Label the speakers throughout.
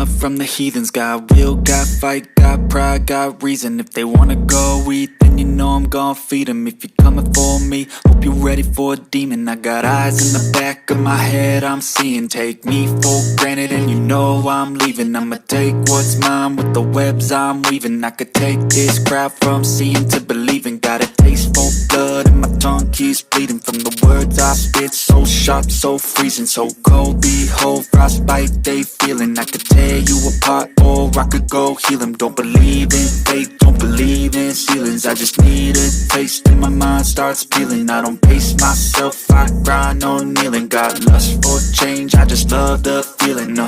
Speaker 1: up from the heathens. Got will, got fight, got pride, got reason. If they wanna go eat, then you know I'm gon' feed them. If you're coming for me, hope you're ready for a demon. I got eyes in the back of my head, I'm seeing. Take me for granted and you know I'm leaving. I'ma take what's mine with the webs I'm weaving. I could take this crowd from seeing to believing. Got a taste for blood and my tongue keeps bleeding. From the words I spit, so sharp, so freezing, so cold. Behold, frostbite they feeling. I could tear you apart or I could go heal them. Don't believe in fate, don't believe in ceilings. I just need a taste and my mind starts peeling. I don't pace myself, I grind on kneeling. Got lust for change, I just love the feeling.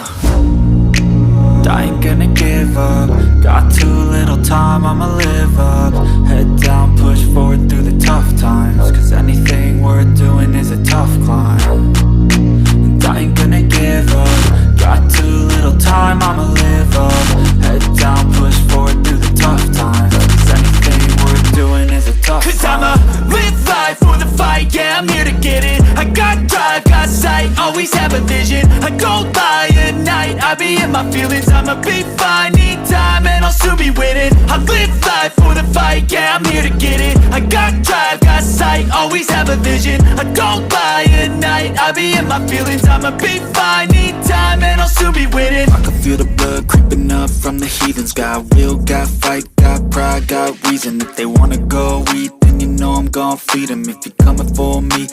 Speaker 1: I ain't gonna give up. Got too little time, I'ma live up. Head down, push forward through the tough times. Cause anything worth doing is a tough climb. And I ain't gonna give up. Got too little time, I'ma live up. Head down, push forward through the tough times. Cause anything worth doing is a tough climb. Cause I'ma live life for the fight, yeah, I'm here to get it. I got drive, got sight, always have a vision. I don't lie at night, I be in my feelings. I'ma be fine, need time and I'll soon be winning. I live life for the fight, yeah, I'm here to get it. I got drive, got sight, always have a vision. I don't lie at night, I be in my feelings. I'ma be fine, need time and I'll soon be winning. I can feel the blood creeping up from the heathens. Got will, got fight, got pride, got reason. If they wanna go eat, then you know I'm gon' feed them. If you're coming for me,